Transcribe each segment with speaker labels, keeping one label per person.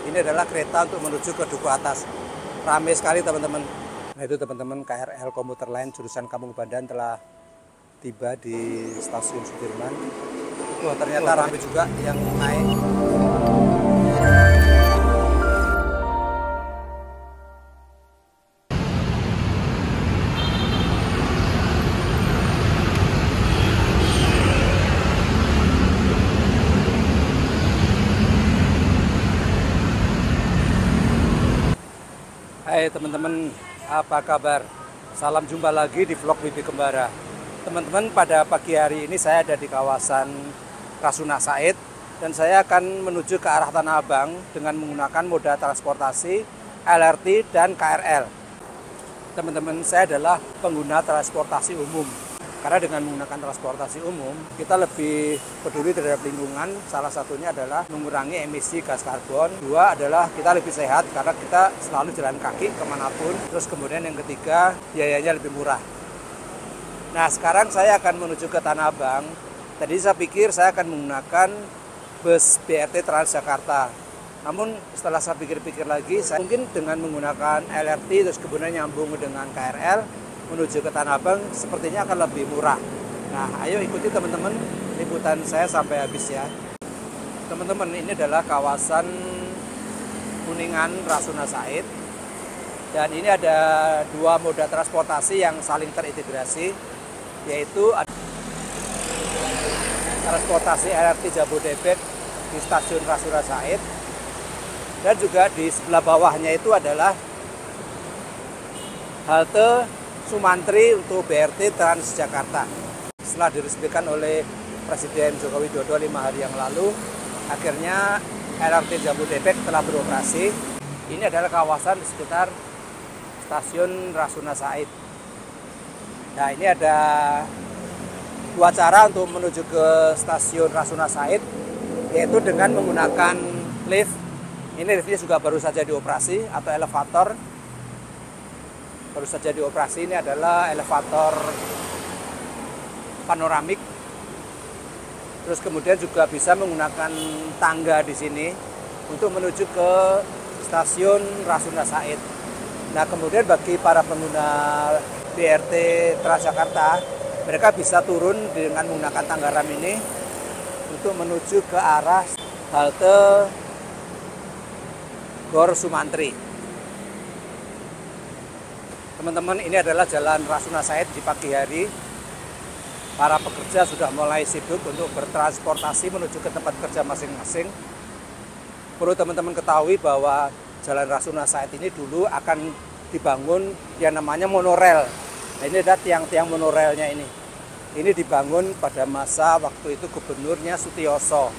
Speaker 1: Ini adalah kereta untuk menuju ke Duku Atas. Ramai sekali teman-teman. Nah itu teman-teman, KRL komuter lain jurusan Kampung Bandan telah tiba di stasiun Sudirman. Wah ternyata ramai juga yang naik. Hai teman-teman, apa kabar? Salam jumpa lagi di vlog Wibi Kembara. Teman-teman, pada pagi hari ini saya ada di kawasan Rasuna Said dan saya akan menuju ke arah Tanah Abang dengan menggunakan moda transportasi LRT dan KRL. Teman-teman, saya adalah pengguna transportasi umum. Karena dengan menggunakan transportasi umum, kita lebih peduli terhadap lingkungan. Salah satunya adalah mengurangi emisi gas karbon. Dua adalah kita lebih sehat karena kita selalu jalan kaki kemanapun. Terus kemudian yang ketiga, biayanya lebih murah. Nah, sekarang saya akan menuju ke Tanah Abang. Tadi saya pikir saya akan menggunakan bus BRT Transjakarta. Namun setelah saya pikir-pikir lagi, saya mungkin dengan menggunakan LRT terus kemudian nyambung dengan KRL menuju ke Tanah Abang sepertinya akan lebih murah. Nah, ayo ikuti teman-teman liputan saya sampai habis ya. Teman-teman, ini adalah kawasan Kuningan Rasuna Said. Dan ini ada dua moda transportasi yang saling terintegrasi, yaitu transportasi LRT Jabodebek di stasiun Rasuna Said. Dan juga di sebelah bawahnya itu adalah halte Sumantri untuk BRT Transjakarta. Setelah diresmikan oleh Presiden Joko Widodo 5 hari yang lalu, akhirnya LRT Jabodebek telah beroperasi. Ini adalah kawasan di sekitar stasiun Rasuna Said. Nah, ini ada dua cara untuk menuju ke stasiun Rasuna Said, yaitu dengan menggunakan lift. Ini liftnya juga baru saja dioperasi, atau elevator. Baru saja dioperasi. Ini adalah elevator panoramik. Terus kemudian juga bisa menggunakan tangga di sini untuk menuju ke stasiun Rasuna Said. Nah, kemudian bagi para pengguna BRT Transjakarta, mereka bisa turun dengan menggunakan tangga ram ini untuk menuju ke arah halte Gor Sumantri. Teman-teman, ini adalah jalan Rasuna Said di pagi hari. Para pekerja sudah mulai sibuk untuk bertransportasi menuju ke tempat kerja masing-masing. Perlu teman-teman ketahui bahwa jalan Rasuna Said ini dulu akan dibangun yang namanya monorel. Nah, ini ada tiang-tiang monorelnya ini. Ini dibangun pada masa waktu itu gubernurnya Sutioso.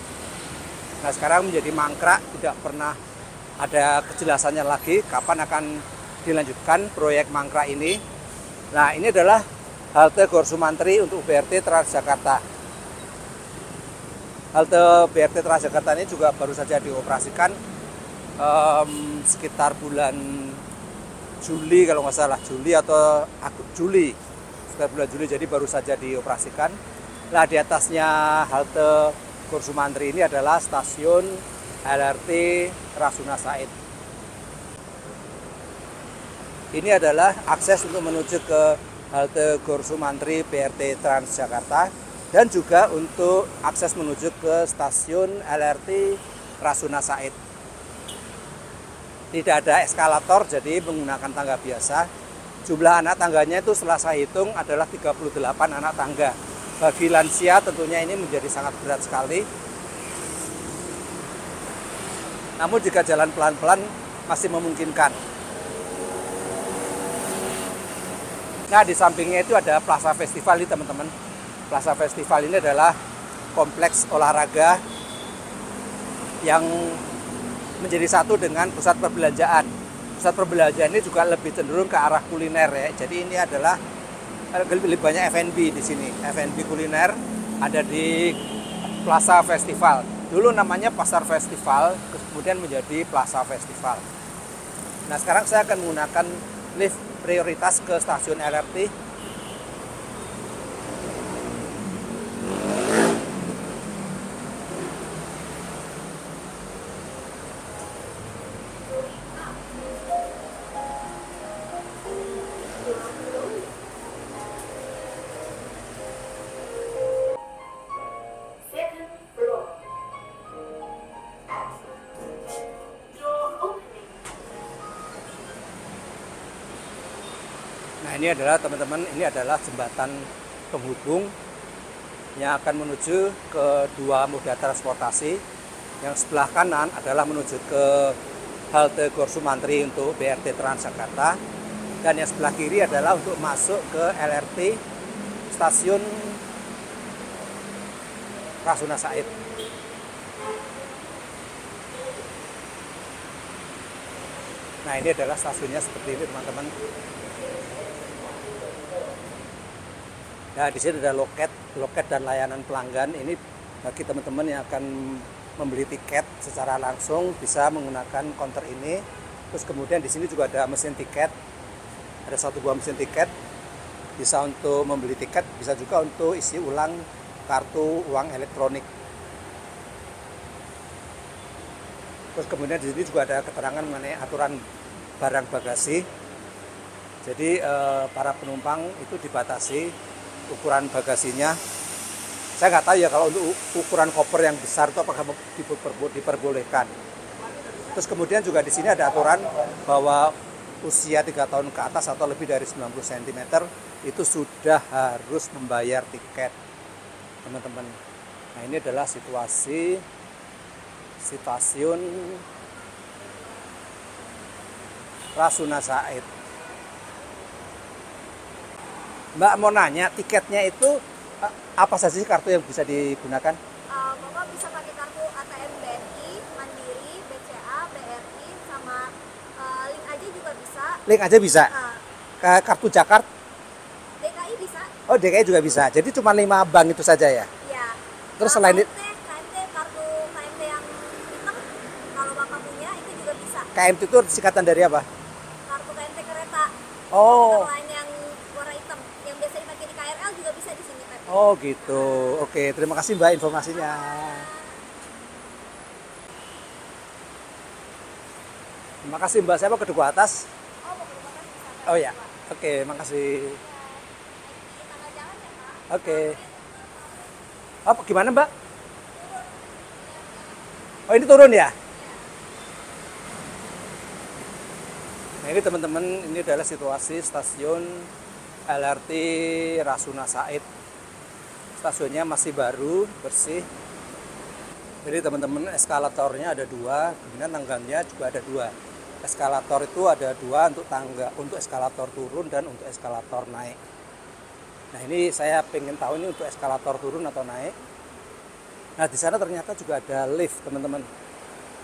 Speaker 1: Nah, sekarang menjadi mangkrak, tidak pernah ada kejelasannya lagi kapan akan dilanjutkan proyek mangkrak ini. Nah, ini adalah halte Gor Sumantri untuk BRT Transjakarta. Halte BRT Transjakarta ini juga baru saja dioperasikan sekitar bulan Juli kalau nggak salah, Juli atau Juli, sekitar bulan Juli, jadi baru saja dioperasikan. Nah, di atasnya halte Gor Sumantri ini adalah stasiun LRT Rasuna Said. Ini adalah akses untuk menuju ke halte Gor Sumantri BRT Transjakarta dan juga untuk akses menuju ke stasiun LRT Rasuna Said. Tidak ada eskalator, jadi menggunakan tangga biasa. Jumlah anak tangganya itu setelah saya hitung adalah 38 anak tangga. Bagi lansia tentunya ini menjadi sangat berat sekali. Namun jika jalan pelan-pelan masih memungkinkan. Nah, di sampingnya itu ada Plaza Festival ini teman-teman. Plaza Festival ini adalah kompleks olahraga yang menjadi satu dengan pusat perbelanjaan. Pusat perbelanjaan ini juga lebih cenderung ke arah kuliner ya. Jadi ini adalah lebih banyak F&B di sini. F&B kuliner ada di Plaza Festival. Dulu namanya Pasar Festival, kemudian menjadi Plaza Festival. Nah, sekarang saya akan menggunakan lift prioritas ke stasiun LRT. Nah, ini adalah teman-teman, ini adalah jembatan penghubung yang akan menuju ke dua moda transportasi. Yang sebelah kanan adalah menuju ke halte Gor Sumantri untuk BRT Transjakarta, dan yang sebelah kiri adalah untuk masuk ke LRT stasiun Rasuna Said. Nah, ini adalah stasiunnya seperti ini teman-teman. Nah, di sini ada loket dan layanan pelanggan. Ini bagi teman-teman yang akan membeli tiket secara langsung bisa menggunakan counter ini. Terus kemudian di sini juga ada mesin tiket. Ada satu buah mesin tiket. Bisa untuk membeli tiket, bisa juga untuk isi ulang kartu uang elektronik. Terus kemudian di sini juga ada keterangan mengenai aturan barang bagasi. Jadi para penumpang itu dibatasi ukuran bagasinya. Saya nggak tahu ya kalau untuk ukuran koper yang besar itu apakah diperbolehkan. Terus kemudian juga di sini ada aturan bahwa usia 3 tahun ke atas atau lebih dari 90 cm itu sudah harus membayar tiket, teman-teman. Nah, ini adalah situasi stasiun Rasuna Said. Mbak mau nanya, tiketnya itu apa saja sih kartu yang bisa digunakan?
Speaker 2: Bapak bisa pakai kartu ATM BNI, Mandiri, BCA, BRI, sama link aja juga bisa.
Speaker 1: Link aja bisa? Kartu Jakarta?
Speaker 2: DKI bisa.
Speaker 1: Oh, DKI juga bisa. Jadi cuma 5 bank itu saja ya?
Speaker 2: Iya.
Speaker 1: Terus selain itu?
Speaker 2: KMT, kartu KMT yang hitam, kalau Bapak punya itu juga bisa.
Speaker 1: KMT itu singkatan dari apa?
Speaker 2: Kartu KMT kereta.
Speaker 1: Oh.
Speaker 2: Lain yang warna hitam, yang biasa dipakai di KRL juga bisa di sini, Pak.
Speaker 1: Oh gitu. Oke, terima kasih Mbak informasinya. Terima kasih Mbak. Saya mau ke Duku Atas.
Speaker 2: Oh, mau ke Duku Atas bisa.
Speaker 1: Oh ya. Oke, makasih.
Speaker 2: Di tengah jalan ya, Pak.
Speaker 1: Oke. Oh, gimana Mbak? Oh, ini turun ya? Nah, ini teman-teman, ini adalah situasi stasiun LRT Rasuna Said. Stasiunnya masih baru, bersih. Jadi teman-teman, eskalatornya ada 2, kemudian tangganya juga ada 2. Eskalator itu ada 2 untuk tangga, untuk eskalator turun dan untuk eskalator naik. Nah, ini saya pengen tahu ini untuk eskalator turun atau naik. Nah, di sana ternyata juga ada lift, teman-teman.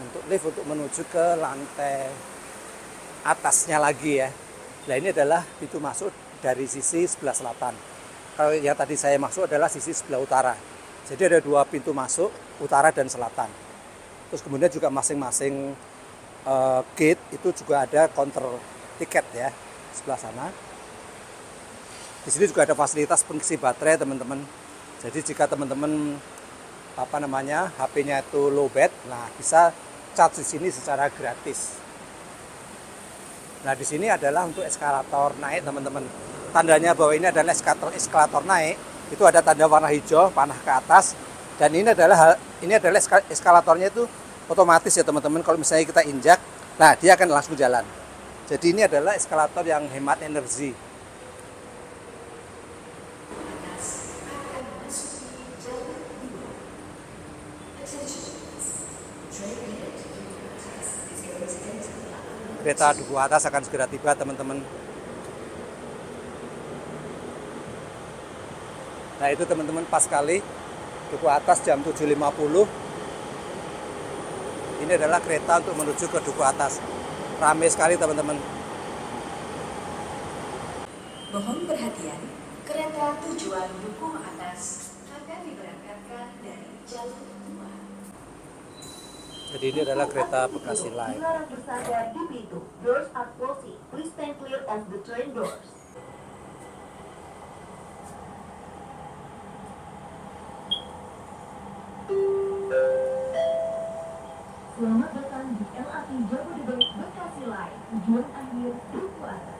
Speaker 1: Untuk lift untuk menuju ke lantai atasnya lagi ya. Nah, ini adalah pintu masuk dari sisi sebelah selatan. Kalau yang tadi saya masuk adalah sisi sebelah utara. Jadi ada 2 pintu masuk, utara dan selatan. Terus kemudian juga masing-masing gate itu juga ada counter tiket ya, sebelah sana. Di sini juga ada fasilitas pengisi baterai, teman-teman. Jadi jika teman-teman HP-nya itu low bat, nah bisa charge di sini secara gratis. Nah, di sini adalah untuk eskalator naik, teman-teman. Tandanya bahwa ini adalah eskalator naik, itu ada tanda warna hijau panah ke atas, dan ini adalah eskalatornya itu otomatis ya, teman-teman. Kalau misalnya kita injak, nah dia akan langsung jalan. Jadi ini adalah eskalator yang hemat energi. Kereta Duku Atas akan segera tiba, teman-teman. Nah, itu teman-teman pas sekali Duku Atas jam 7.50. Ini adalah kereta untuk menuju ke Duku Atas. Ramai sekali, teman-teman.
Speaker 3: Mohon perhatian, kereta tujuan Duku Atas akan diberangkatkan dari jalur 2.
Speaker 1: Jadi ini adalah kereta Bekasi Line.
Speaker 4: Dilarang bersandar di pintu. Doors are closing. Please stand clear of the train doors. Selamat datang di LRT Jabodebek Bekasi Line. Tujuan akhir Duku Atas.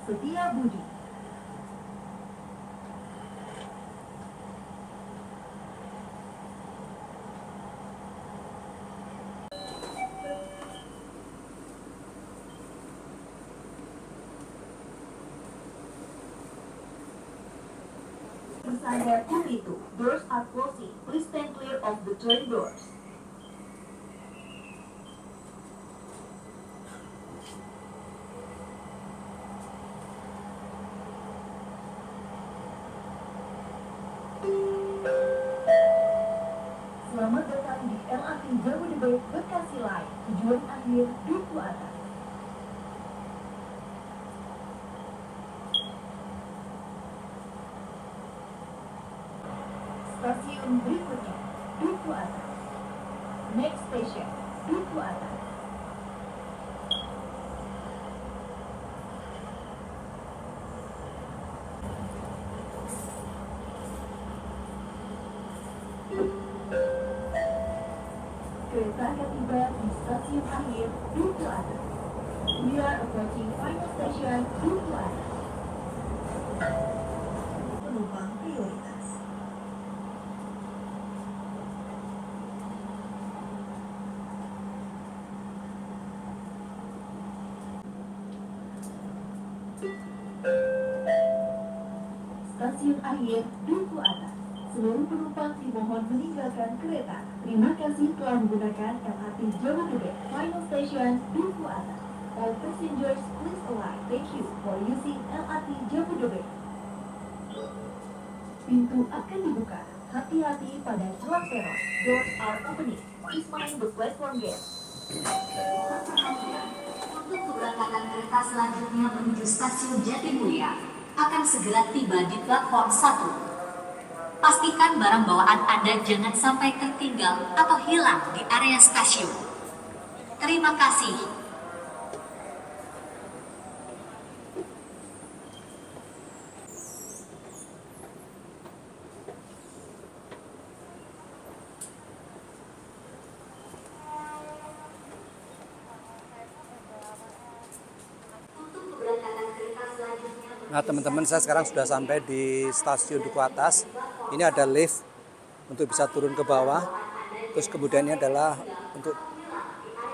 Speaker 4: Setiabudi. Bersandar itu, doors are closing. Please stand clear of the train doors. Selamat datang di LRT Jabodebek Bekasi Line, tujuan akhir Duku Atas. Stasiun berikutnya, Duku Atas. Next station, Duku Atas. Kereta akan tiba di stasiun akhir Duku Atas. We are approaching final station Duku Atas. Penumpang prioritas. Stasiun akhir Duku Atas. Seluruh penumpang dimohon meninggalkan kereta. Terima kasih telah menggunakan LRT Jabodebek. Final station Duku Atas. All passengers please alight. Thank you for using LRT Jabodebek. Pintu akan dibuka. Hati-hati pada celah peron. Doors are opening. Please mind the platform gate.
Speaker 3: Untuk keberangkatan kereta selanjutnya menuju stasiun Jatimulya akan segera tiba di platform 1. Pastikan barang bawaan Anda jangan sampai tertinggal atau hilang di area stasiun. Terima kasih.
Speaker 1: Nah teman-teman, saya sekarang sudah sampai di stasiun Duku Atas. Ini ada lift untuk bisa turun ke bawah. Terus kemudian ini adalah untuk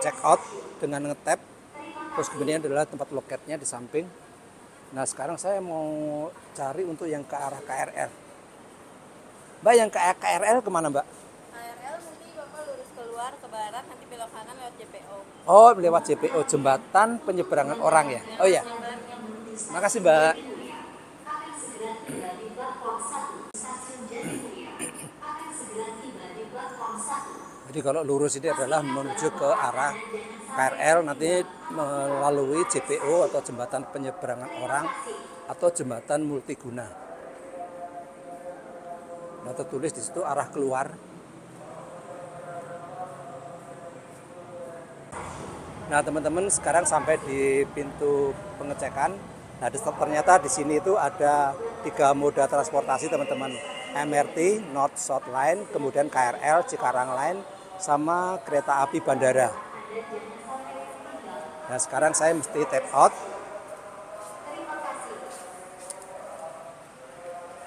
Speaker 1: check out dengan ngetap. Terus kemudian adalah tempat loketnya di samping. Nah sekarang saya mau cari untuk yang ke arah KRL. Mbak, yang ke KRL kemana Mbak?
Speaker 2: KRL nanti Bapak lurus keluar ke barat, nanti belok kanan lewat JPO.
Speaker 1: Oh, lewat JPO, jembatan penyeberangan orang ya? Oh ya, makasih Mbak. Jadi kalau lurus ini adalah menuju ke arah KRL, nanti melalui JPO atau jembatan penyeberangan orang atau jembatan multiguna. Nah, tertulis di situ arah keluar. Nah, teman-teman, sekarang sampai di pintu pengecekan. Nah, ternyata di sini itu ada 3 moda transportasi, teman-teman. MRT, North South Line, kemudian KRL, Cikarang Line, sama kereta api bandara. Nah, sekarang saya mesti tap out.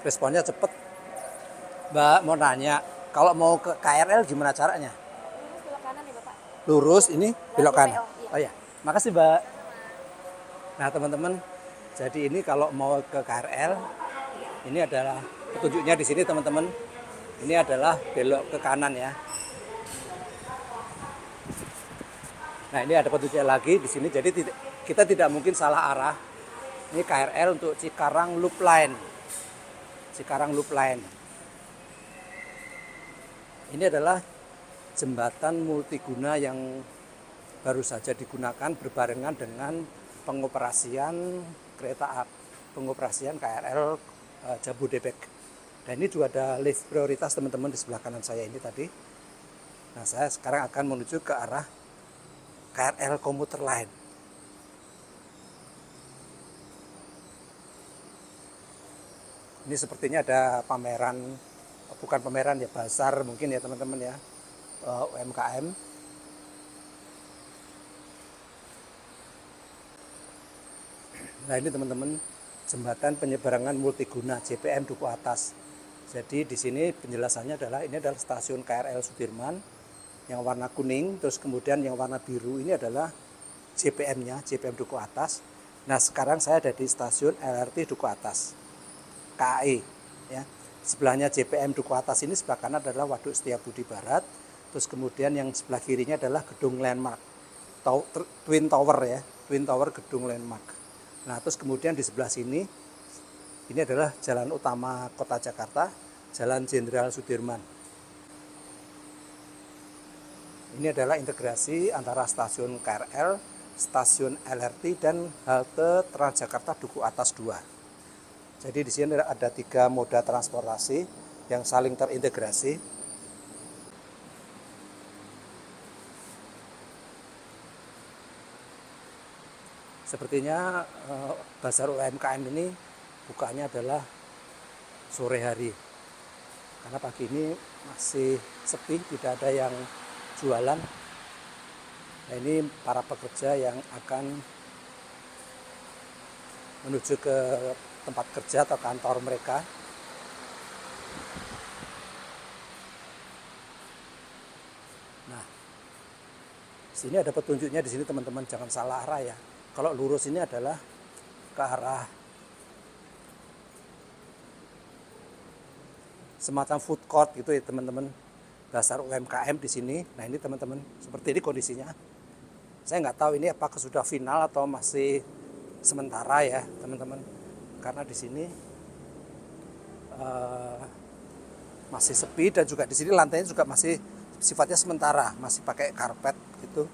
Speaker 1: Responnya cepet. Mbak, mau nanya, kalau mau ke KRL gimana caranya?
Speaker 2: Lurus belok kanan ya Bapak.
Speaker 1: Lurus ini belok kanan.
Speaker 2: JPO, iya.
Speaker 1: Oh ya, makasih Mbak. Nah teman-teman, jadi ini kalau mau ke KRL, ini adalah petunjuknya di sini teman-teman. Ini adalah belok ke kanan ya. Nah ini ada petunjuknya lagi di sini. Jadi kita tidak mungkin salah arah. Ini KRL untuk Cikarang Loop Line. Cikarang Loop Line. Ini adalah jembatan multiguna yang baru saja digunakan berbarengan dengan pengoperasian kereta api, pengoperasian KRL Jabodebek. Dan ini juga ada lift prioritas teman-teman di sebelah kanan saya ini tadi. Nah, saya sekarang akan menuju ke arah KRL komuter lain. Ini sepertinya ada pameran, bukan pameran ya, bazar mungkin ya teman-teman ya, UMKM. Nah ini teman-teman, jembatan penyeberangan multiguna JPM Duku Atas. Jadi di sini penjelasannya adalah ini adalah stasiun KRL Sudirman yang warna kuning, terus kemudian yang warna biru ini adalah JPM-nya, JPM Duku Atas. Nah sekarang saya ada di stasiun LRT Duku Atas, KAI. Ya. Sebelahnya JPM Duku Atas ini sebelah kanan adalah Waduk Setiabudi Barat, terus kemudian yang sebelah kirinya adalah gedung Landmark, Twin Tower ya, Twin Tower gedung Landmark. Nah terus kemudian di sebelah sini, ini adalah jalan utama Kota Jakarta, Jalan Jenderal Sudirman. Ini adalah integrasi antara stasiun KRL, stasiun LRT, dan halte Transjakarta Duku Atas 2. Jadi di sini ada 3 moda transportasi yang saling terintegrasi. Sepertinya Pasar UMKM ini bukanya adalah sore hari. Karena pagi ini masih sepi, tidak ada yang jualan. Nah, ini para pekerja yang akan menuju ke tempat kerja atau kantor mereka. Nah, sini ada petunjuknya di sini teman-teman, jangan salah arah ya. Kalau lurus ini adalah ke arah semacam food court gitu ya teman-teman. Pasar UMKM di sini. Nah ini teman-teman, seperti ini kondisinya. Saya nggak tahu ini apakah sudah final atau masih sementara ya teman-teman. Karena di sini masih sepi dan juga di sini lantainya juga masih sifatnya sementara, masih pakai karpet gitu,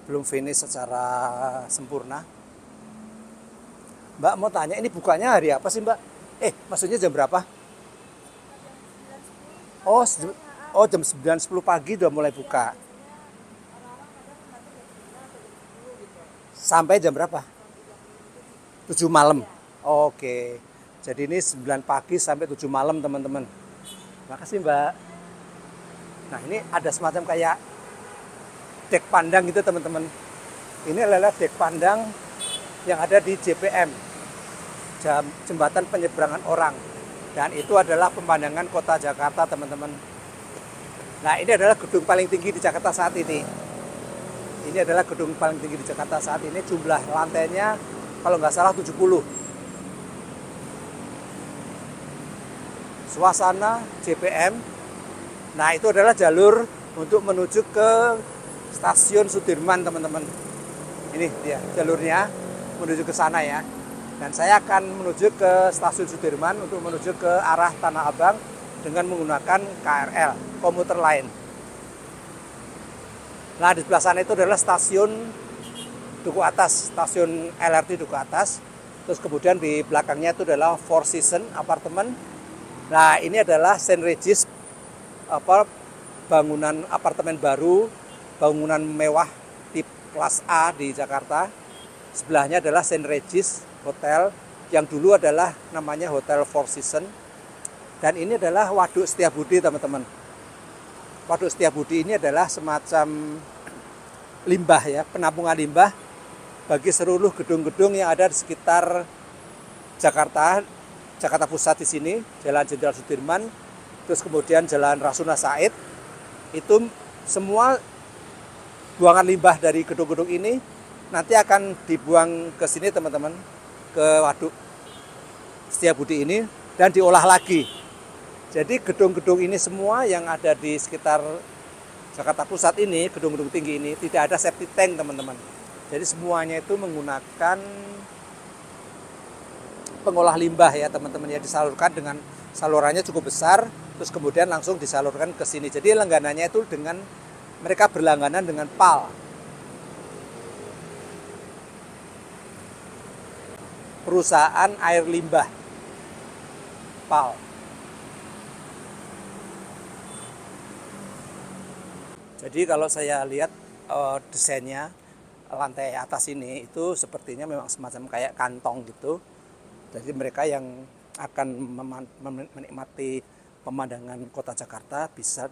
Speaker 1: belum finish secara sempurna. Mbak mau tanya, ini bukanya hari apa sih Mbak? Maksudnya jam berapa? Jam 9.10 pagi udah mulai buka. Sampai jam berapa? 7 malam. Oke. Jadi ini 9 pagi sampai 7 malam teman-teman. Makasih Mbak. Nah ini ada semacam kayak dek pandang gitu teman-teman. Ini adalah dek pandang yang ada di JPM, Jembatan Penyeberangan Orang. Dan itu adalah pemandangan kota Jakarta teman-teman. Nah ini adalah gedung paling tinggi di Jakarta saat ini. Ini adalah gedung paling tinggi di Jakarta saat ini. Jumlah lantainya kalau nggak salah 70. Suasana JPM. Nah itu adalah jalur untuk menuju ke stasiun Sudirman teman-teman. Ini dia jalurnya menuju ke sana ya. Dan saya akan menuju ke stasiun Sudirman untuk menuju ke arah Tanah Abang dengan menggunakan KRL, komuter lain. Nah di sebelah sana itu adalah stasiun Duku Atas, stasiun LRT Duku Atas. Terus kemudian di belakangnya itu adalah Four Seasons apartemen. Nah ini adalah St. Regis, bangunan apartemen baru, bangunan mewah tip kelas A di Jakarta. Sebelahnya adalah St. Regis Hotel yang dulu adalah namanya Hotel Four Seasons. Dan ini adalah Waduk Setiabudi teman-teman. Waduk Setiabudi ini adalah semacam limbah ya, penampungan limbah bagi seluruh gedung-gedung yang ada di sekitar Jakarta Pusat di sini, Jalan Jenderal Sudirman, terus kemudian Jalan Rasuna Said. Itu semua buangan limbah dari gedung-gedung ini nanti akan dibuang ke sini teman-teman, ke Waduk Setiabudi ini dan diolah lagi. Jadi gedung-gedung ini semua yang ada di sekitar Jakarta Pusat ini, gedung-gedung tinggi ini tidak ada septic tank teman-teman. Jadi semuanya itu menggunakan pengolah limbah ya teman-teman, ya disalurkan dengan salurannya cukup besar, terus kemudian langsung disalurkan ke sini. Jadi langganannya itu dengan mereka berlangganan dengan PAL, perusahaan air limbah PAL. Jadi kalau saya lihat desainnya lantai atas ini itu sepertinya memang semacam kayak kantong gitu. Jadi mereka yang akan menikmati pemandangan kota Jakarta bisa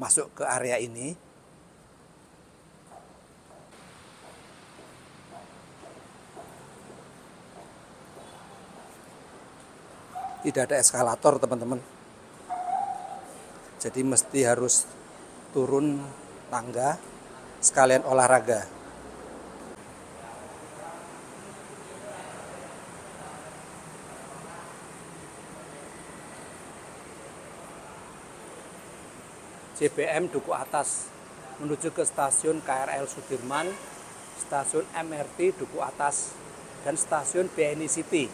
Speaker 1: masuk ke area ini. tidak ada eskalator teman-teman. Jadi mesti harus turun tangga sekalian olahraga. JBM Duku Atas menuju ke stasiun KRL Sudirman, stasiun MRT Duku Atas, dan stasiun BNI City,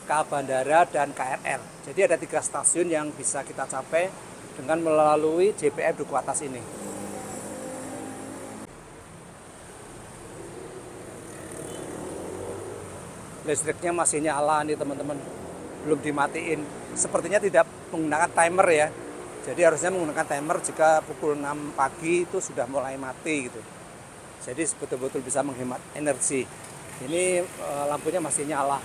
Speaker 1: K Bandara, dan KRL. Jadi ada 3 stasiun yang bisa kita capai dengan melalui JBM Duku Atas ini. Listriknya masih nyala nih teman-teman, belum dimatiin. Sepertinya tidak menggunakan timer ya. Jadi harusnya menggunakan timer jika pukul 6 pagi itu sudah mulai mati gitu. Jadi betul-betul bisa menghemat energi. Ini lampunya masih nyala.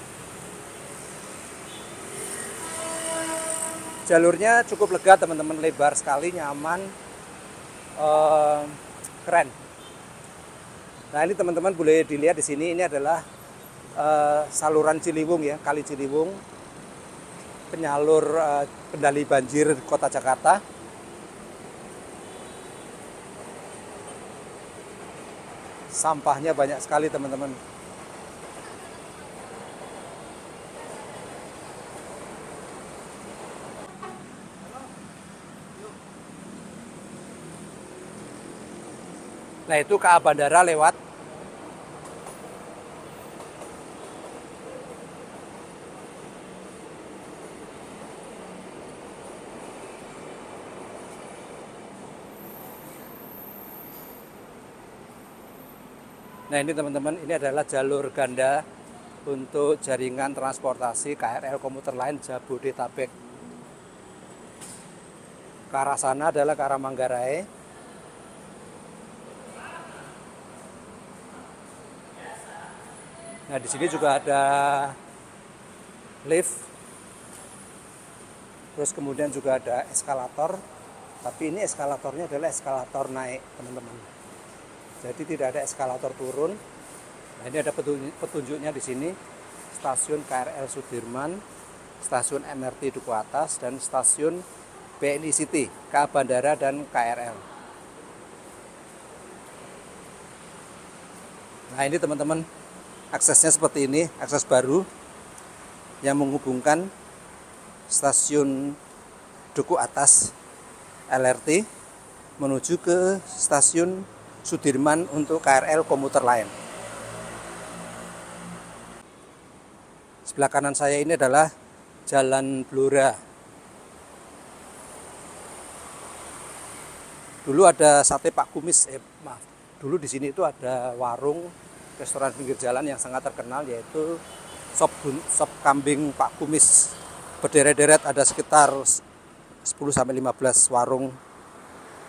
Speaker 1: Jalurnya cukup lega teman-teman, lebar sekali, nyaman, keren. Nah ini teman-teman boleh dilihat di sini, ini adalah saluran Ciliwung ya, Kali Ciliwung, penyalur kendali banjir Kota Jakarta. Sampahnya banyak sekali teman-teman. Nah itu KA Bandara lewat. Nah ini teman-teman, ini adalah jalur ganda untuk jaringan transportasi KRL komuter lain Jabodetabek. Ke arah sana adalah ke arah Manggarai. Nah di sini juga ada lift, terus kemudian juga ada eskalator. Tapi ini eskalatornya adalah eskalator naik teman-teman. Jadi tidak ada eskalator turun. Nah, ini ada petunjuknya di sini. Stasiun KRL Sudirman, stasiun MRT Duku Atas, dan stasiun BNI City, K Bandara, dan KRL. Nah ini teman-teman, aksesnya seperti ini, akses baru yang menghubungkan stasiun Duku Atas LRT menuju ke stasiun Sudirman untuk KRL komuter lain. Sebelah kanan saya ini adalah Jalan Blora. Dulu ada sate Pak Kumis, dulu di sini itu ada warung restoran pinggir jalan yang sangat terkenal, yaitu sop kambing Pak Kumis. Berderet-deret ada sekitar 10-15 warung,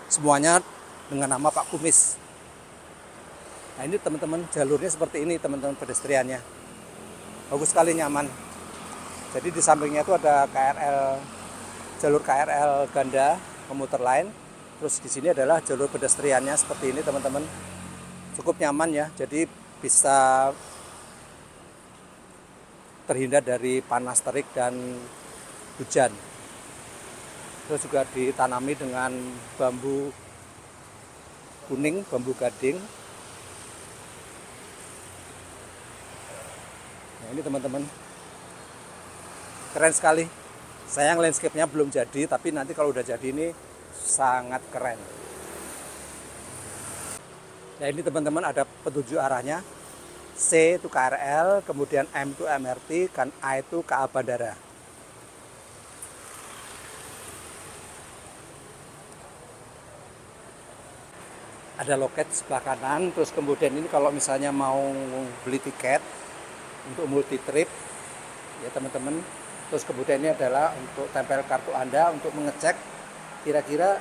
Speaker 1: semuanya dengan nama Pak Kumis. Nah ini teman-teman, jalurnya seperti ini teman-teman, pedestriannya bagus sekali, nyaman. Jadi di sampingnya itu ada KRL, jalur KRL ganda komuter lain. Terus di sini adalah jalur pedestriannya seperti ini teman-teman, cukup nyaman ya. Jadi bisa terhindar dari panas terik dan hujan. Terus juga ditanami dengan bambu kuning, bambu gading. Nah ini teman-teman, keren sekali. Sayang landscape-nya belum jadi, tapi nanti kalau udah jadi ini sangat keren. Nah ini teman-teman ada petunjuk arahnya. C itu KRL, kemudian M itu MRT, dan A itu KA Bandara. Ada loket sebelah kanan, terus kemudian ini kalau misalnya mau beli tiket untuk multi trip ya teman-teman, terus kemudian ini adalah untuk tempel kartu Anda untuk mengecek kira-kira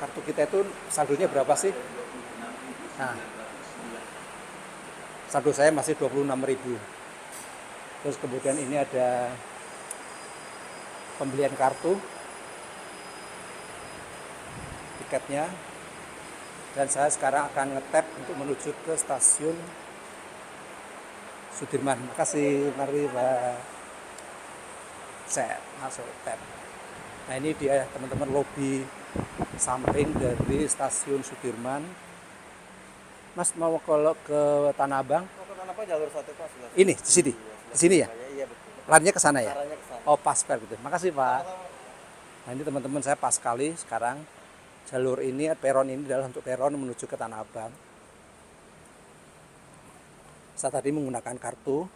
Speaker 1: kartu kita itu saldonya berapa sih. Nah saldo saya masih 26.000. Terus kemudian ini ada pembelian kartu tiketnya, dan saya sekarang akan ngetap untuk menuju ke stasiun Sudirman. Makasih, mari Pak. Saya masuk tap. Nah ini dia teman-teman lobi samping dari stasiun Sudirman. Mas mau kalau ke Tanah Abang?
Speaker 5: Mau ke Tanah Abang jalur 1 Pak.
Speaker 1: Ini di sini. Di sini ya?
Speaker 5: Iya betul.
Speaker 1: Larinya ke sana ya?
Speaker 5: Arahnya ke sana.
Speaker 1: Oh pas gitu. Makasih Pak. Nah ini teman-teman saya pas sekali sekarang jalur ini, peron ini adalah untuk peron menuju ke Tanah Abang. Saya tadi menggunakan kartu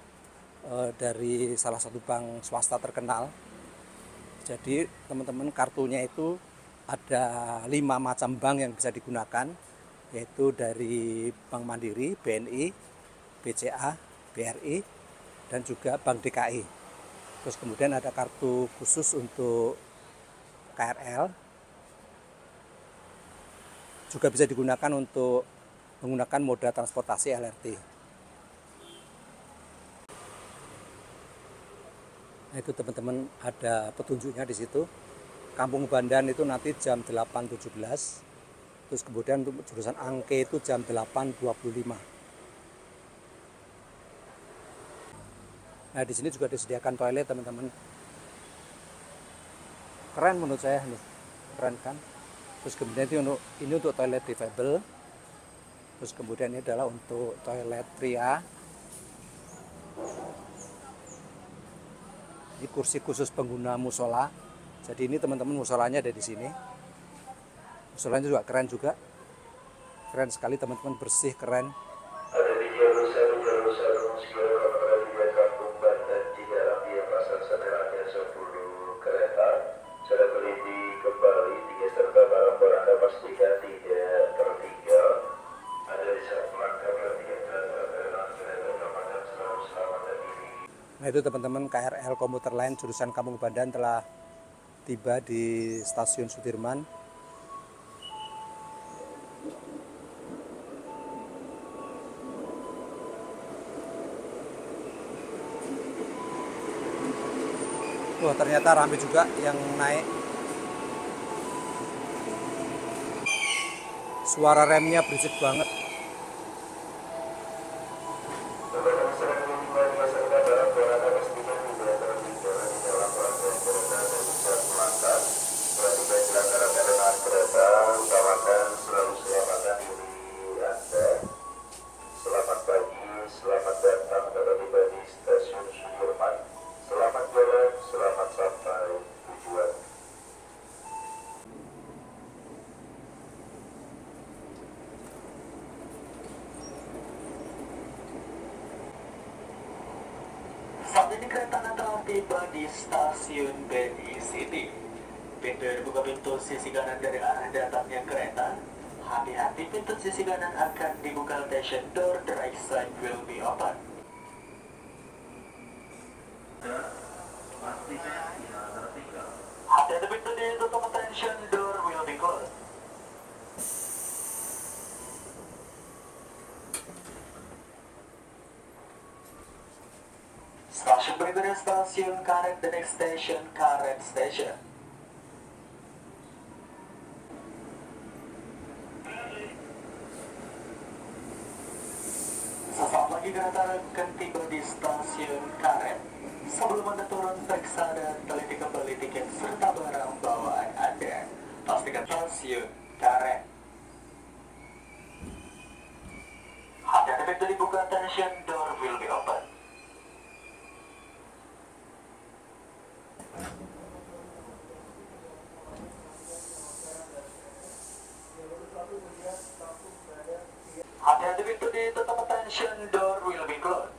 Speaker 1: dari salah satu bank swasta terkenal. Jadi teman-teman kartunya itu ada 5 macam bank yang bisa digunakan, yaitu dari Bank Mandiri, BNI, BCA, BRI, dan juga Bank DKI. Terus kemudian ada kartu khusus untuk KRL, juga bisa digunakan untuk menggunakan moda transportasi LRT. Nah itu teman-teman ada petunjuknya di situ. Kampung Bandan itu nanti jam 8.17. Terus kemudian untuk jurusan Angke itu jam 8.25. Nah di sini juga disediakan toilet teman-teman. Keren menurut saya nih, keren kan. Terus kemudian ini untuk toilet difabel. Terus kemudian ini adalah untuk toilet pria. Ini kursi khusus pengguna musola. Jadi ini teman-teman musolanya ada di sini. Musolanya juga keren juga. Keren sekali teman-teman, bersih, keren.
Speaker 6: Ada di jalur 1 segera kepada 3 Kampung Bandan di dalam lintasan sebenarnya 10 kereta. Sudah teliti kembali 3 serta barang-barang Anda pastikan tidak tertinggal. Ada di saat melangkah bertiga kereta kepada selalu selamat dan diri.
Speaker 1: Nah itu teman-teman KRL komuter lain jurusan Kampung Bandan telah tiba di stasiun Sudirman. Wah ternyata ramai juga yang naik. Suara remnya berisik banget.
Speaker 6: Selamat pagi, selamat datang kepada tiba di stasiun Sudirman. Selamat jalan, selamat sampai tujuan.
Speaker 7: Saat ini kereta telah tiba di stasiun BNI City. Pintu dibuka pintu sisi kanan dari arah datangnya kereta. Hati-hati, pintu sisi kanan akan dibuka station door, the right side will be open. Hati-hati, pintu ditutup, attention, door will be closed. Stasiun berikutnya stasiun Karet, the next station Karet Station. Sesaat lagi kereta akan tiba di stasiun Karet. Sebelum Anda turun, periksa dan teliti kembali tiket serta barang bawaan Anda. Pastikan stasiun Karet. Hati-hati, pintu dibuka, attention, door will be open. Hati-hati, pintu ditutup, attention, door will be closed.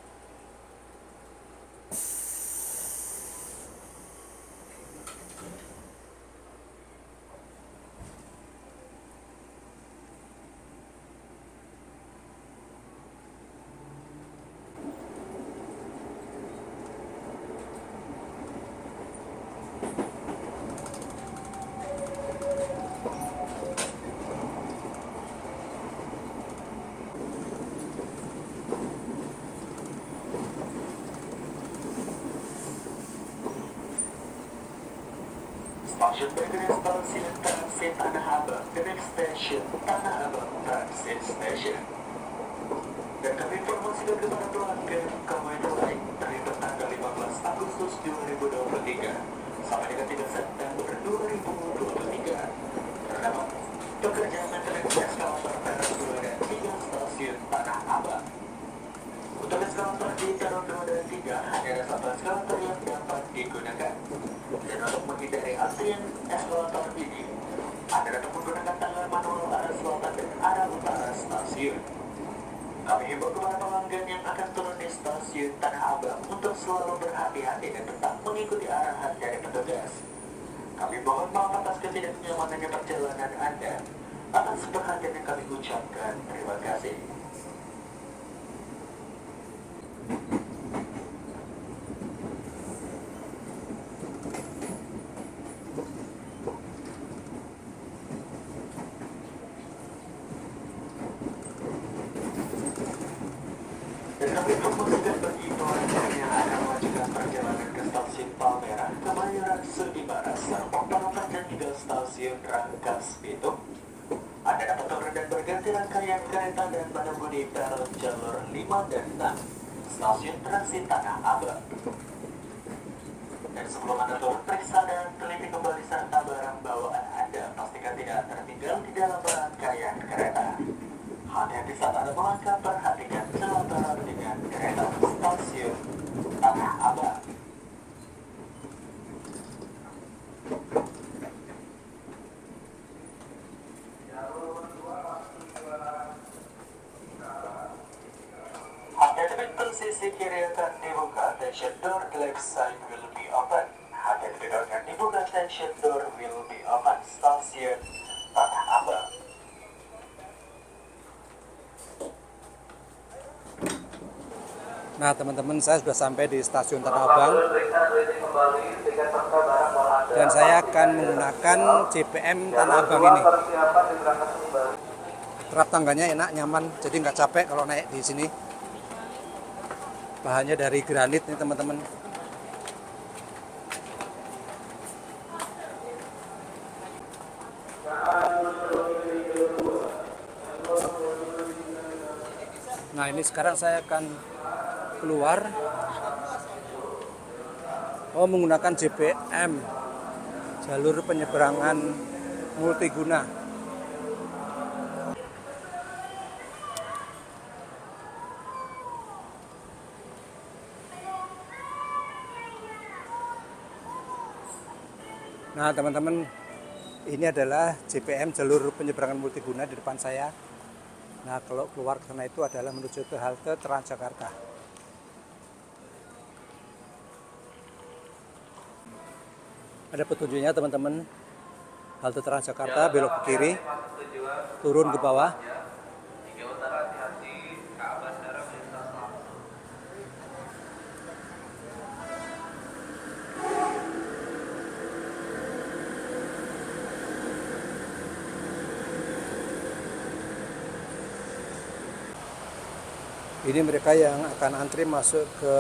Speaker 7: Stasiun berikutnya stasiun Transit Tanah Abang, the next station Tanah Abang Transit Station. Dan kami informasikan kepada pelanggan komuter lain dari tanggal 15 Agustus 2023 3 sampai dengan 3 September 2023 terdapat pekerjaan maintenance eskalator peron 2 dan 3 stasiun Tanah Abang. Untuk eskalator di peron 2 dan 3 hanya ada satu eskalator yang dapat digunakan. Dan untuk menghindari antrian eskalator ini, Anda dapat menggunakan tangga manual arah selatan dan arah utara stasiun. Kami himbau kepada pelanggan yang akan turun di stasiun Tanah Abang untuk selalu berhati-hati dan tetap mengikuti arahan dari petugas. Kami mohon maaf atas ketidaknyamanannya perjalanan Anda. Atas perhatian yang kami ucapkan, terima kasih. Dan kami promosikan bagi pelanggan yang akan melanjutkan perjalanan ke stasiun Palmerah, Kemayoran, Sudimara, Serpong, Palokan, dan juga stasiun Rangkas Bitung. Anda dapat turun dan berganti rangkaian kereta dan menunggu di peron jalur 5 dan 6, stasiun transit Tanah Abang. Dan sebelum Anda turun, periksa dan teliti kembali serta barang bawaan Anda. Pastikan tidak tertinggal di dalam rangkaian kereta. Hati-hati saat Anda melangkah, perhatikan celah dengan kereta stasiun Tanah Abang. Hati-hati pintu sisi kiri akan dibuka. Attention door, the left side will be open. Hati-hati door akan dibuka. Attention door will be open. Stasiun Tanah Abang.
Speaker 1: Nah teman-teman, saya sudah sampai di stasiun Tanah Abang dan saya akan menggunakan JPM Tanah Abang ini. Trap tangganya enak, nyaman, jadi nggak capek kalau naik di sini. Bahannya dari granit nih teman-teman. Nah ini sekarang saya akan keluar menggunakan JPM, jalur penyeberangan multiguna. Nah teman-teman, ini adalah JPM, jalur penyeberangan multiguna di depan saya. Nah kalau keluar ke sana itu adalah menuju ke halte Transjakarta. Ada petunjuknya teman-teman, halte Transjakarta, belok ke kiri, turun ke bawah. Ini mereka yang akan antri masuk ke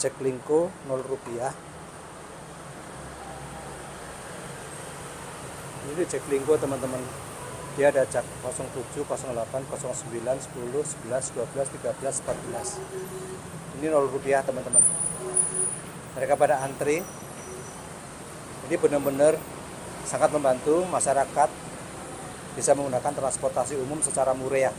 Speaker 1: Jaklingko, Rp0. Ini Jaklingko teman-teman. Dia ada jak 07, 08, 09, 10, 11, 12, 13, 14. Ini Rp0 teman-teman. Mereka pada antri. Ini benar-benar sangat membantu masyarakat bisa menggunakan transportasi umum secara murah.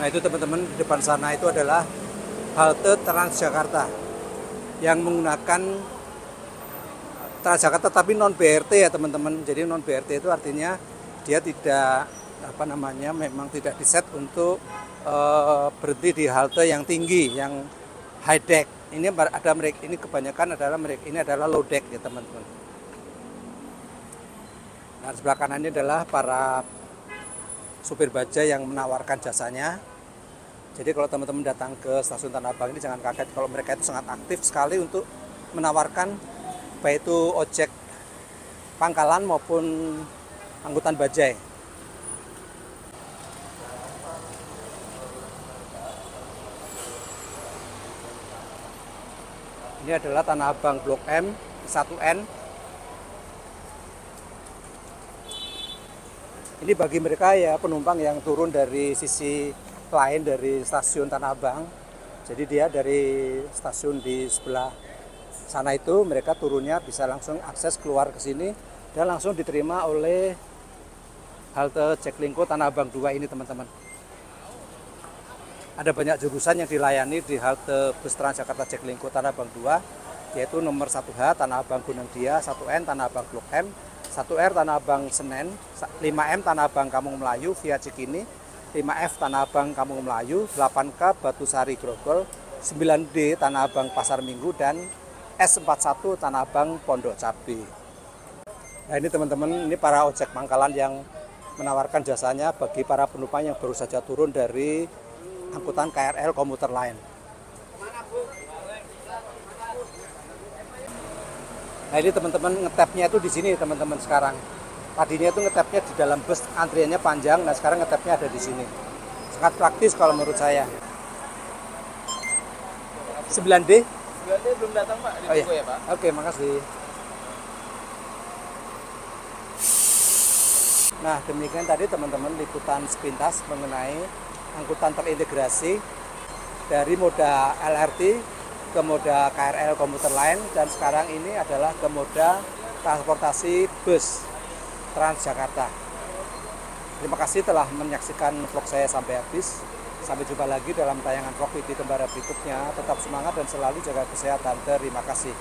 Speaker 1: Nah itu teman-teman, di depan sana itu adalah halte Transjakarta yang menggunakan Transjakarta tapi non BRT ya teman-teman. Jadi non BRT itu artinya dia tidak memang tidak diset untuk berhenti di halte yang tinggi, yang high deck. Ini kebanyakan adalah low deck ya teman-teman. Nah, sebelah kanan ini adalah para supir baja yang menawarkan jasanya. Jadi kalau teman-teman datang ke stasiun Tanah Abang ini jangan kaget kalau mereka itu sangat aktif sekali untuk menawarkan baik itu ojek pangkalan maupun angkutan bajai. Ini adalah Tanah Abang Blok M 1N. Ini bagi mereka ya penumpang yang turun dari sisi lain dari stasiun Tanah Abang. Jadi dia dari stasiun di sebelah sana itu mereka turunnya bisa langsung akses keluar ke sini dan langsung diterima oleh halte Jaklingko Tanah Abang 2 ini teman-teman. Ada banyak jurusan yang dilayani di halte bus Transjakarta Jaklingko Tanah Abang 2, yaitu nomor 1H Tanah Abang Gunung Dia, 1N Tanah Abang Blok M, 1R Tanah Abang Senen, 5M Tanah Abang Kampung Melayu via Cikini, 5F Tanah Abang Kampung Melayu, 8K Batu Sari Grogol, 9D Tanah Abang Pasar Minggu, dan S41 Tanah Abang Pondok Cabe. Nah ini teman-teman, ini para ojek pangkalan yang menawarkan jasanya bagi para penumpang yang baru saja turun dari angkutan KRL komuter lain. Nah ini teman-teman ngetapnya itu di sini teman-teman sekarang. Tadinya itu ngetapnya di dalam bus, antriannya panjang, nah sekarang ngetapnya ada di sini. Sangat praktis kalau menurut saya. 9D?
Speaker 5: 9D belum datang Pak, ditunggu ya Pak.
Speaker 1: Oke, makasih. Nah demikian tadi teman-teman liputan sepintas mengenai angkutan terintegrasi dari moda LRT ke moda KRL komuter lain, dan sekarang ini adalah ke moda transportasi bus Transjakarta. Terima kasih telah menyaksikan vlog saya sampai habis. Sampai jumpa lagi dalam tayangan vlog WIBI Kembara berikutnya. Tetap semangat dan selalu jaga kesehatan. Terima kasih.